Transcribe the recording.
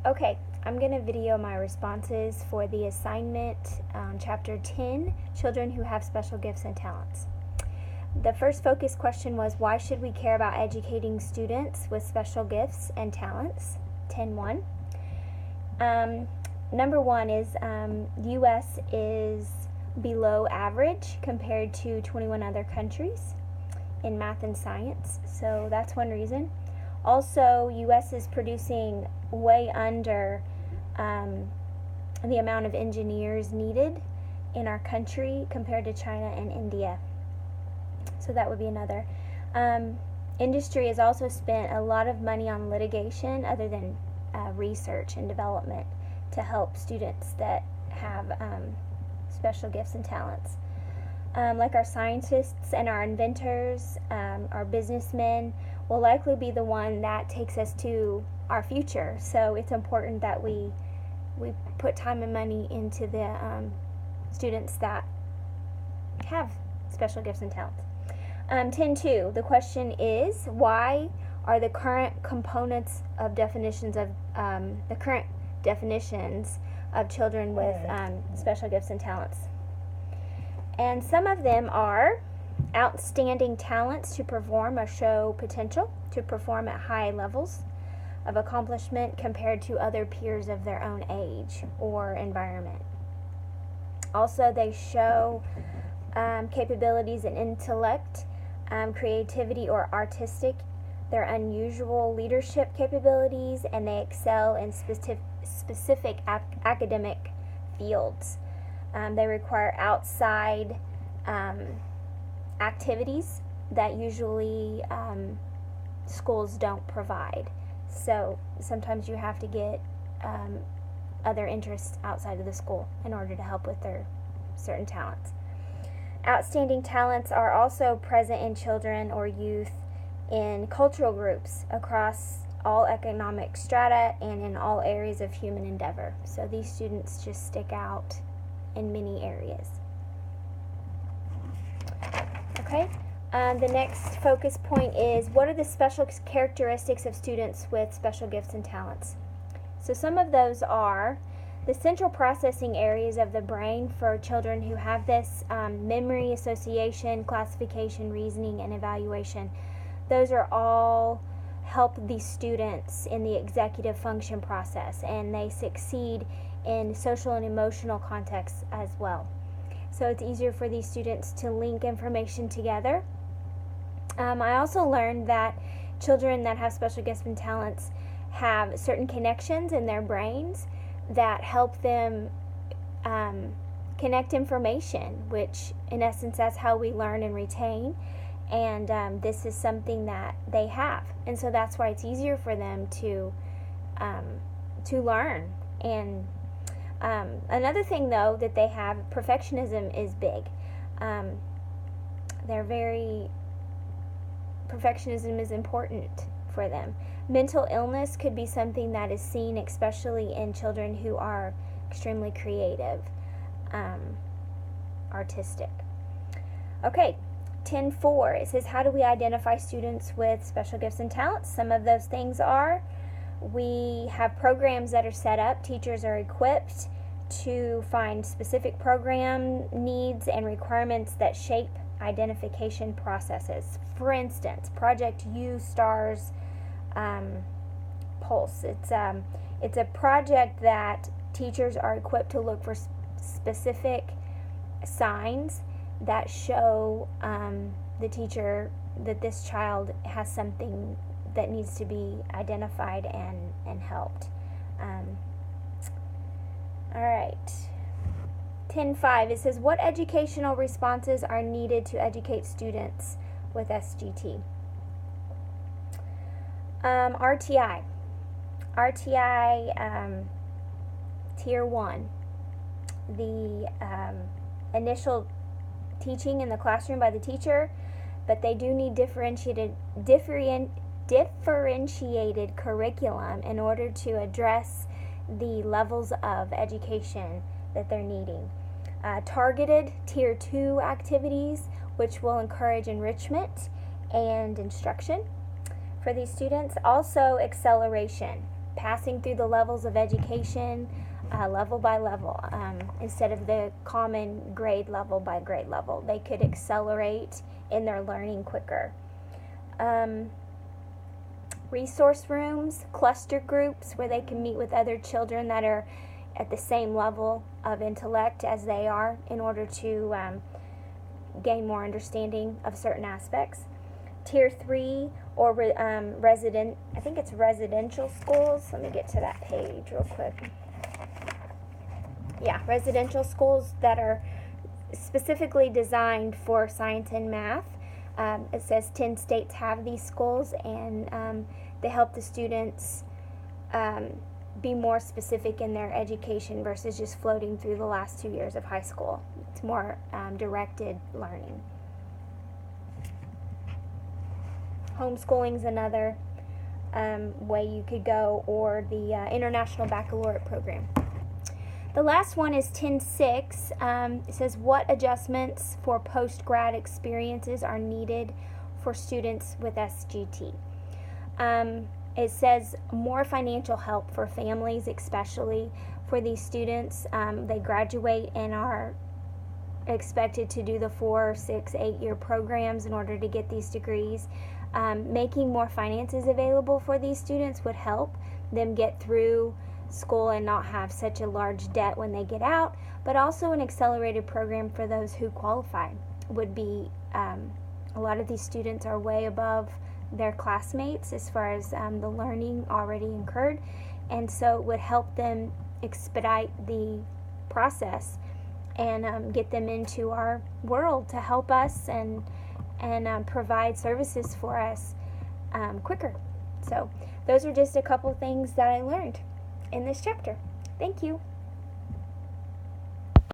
Okay, I'm going to video my responses for the assignment on Chapter 10, Children Who Have Special Gifts and Talents. The first focus question was, why should we care about educating students with special gifts and talents? 10-1. Number one is U.S. is below average compared to 21 other countries in math and science, so that's one reason. Also, U.S. is producing way under the amount of engineers needed in our country compared to China and India. So that would be another. Industry has also spent a lot of money on litigation other than research and development to help students that have special gifts and talents. Like our scientists and our inventors, our businessmen, will likely be the one that takes us to our future. So it's important that we put time and money into the students that have special gifts and talents. 10-2, the question is, why are the current components of definitions of the current definitions of children with special gifts and talents? And some of them are outstanding talents to perform or show potential to perform at high levels of accomplishment compared to other peers of their own age or environment. Also, they show capabilities in intellect, creativity or artistic, their unusual leadership capabilities, and they excel in specific academic fields. They require outside activities that usually schools don't provide. So sometimes you have to get other interests outside of the school in order to help with their certain talents. Outstanding talents are also present in children or youth in cultural groups across all economic strata and in all areas of human endeavor. So these students just stick out in many areas. Okay, the next focus point is, what are the special characteristics of students with special gifts and talents? So some of those are the central processing areas of the brain for children who have this memory, association, classification, reasoning, and evaluation. Those are all help these students in the executive function process, and they succeed in social and emotional contexts as well. So it's easier for these students to link information together. I also learned that children that have special gifts and talents have certain connections in their brains that help them connect information, which in essence that's how we learn and retain, and this is something that they have, and so that's why it's easier for them to learn. And another thing though that they have, perfectionism is big. Perfectionism is important for them. Mental illness could be something that is seen especially in children who are extremely creative, artistic. Okay, 10-4, it says, how do we identify students with special gifts and talents? Some of those things are, we have programs that are set up. Teachers are equipped to find specific program needs and requirements that shape identification processes. For instance, Project U-STARS Pulse. It's a project that teachers are equipped to look for specific signs that show the teacher that this child has something that needs to be identified and helped. All right. 10-5, it says, what educational responses are needed to educate students with SGT? RTI. Tier 1. The initial teaching in the classroom by the teacher, but they do need differentiated curriculum in order to address the levels of education that they're needing. Targeted Tier 2 activities, which will encourage enrichment and instruction for these students. Also, acceleration. passing through the levels of education level by level, instead of the common grade level by grade level. They could accelerate in their learning quicker. Resource rooms, cluster groups where they can meet with other children that are at the same level of intellect as they are in order to gain more understanding of certain aspects. Tier 3 or I think it's residential schools. Let me get to that page real quick. Yeah, residential schools that are specifically designed for science and math. It says 10 states have these schools, and they help the students be more specific in their education versus just floating through the last 2 years of high school. It's more directed learning. Homeschooling's another way you could go, or the International Baccalaureate Program. The last one is 10.6. It says, what adjustments for post-grad experiences are needed for students with SGT? It says more financial help for families, especially for these students. They graduate and are expected to do the 4, 6, 8-year programs in order to get these degrees. Making more finances available for these students would help them get through school and not have such a large debt when they get out, but also an accelerated program for those who qualify would be, a lot of these students are way above their classmates as far as the learning already incurred, and so it would help them expedite the process and get them into our world to help us and provide services for us quicker. So those are just a couple things that I learned in this chapter. Thank you.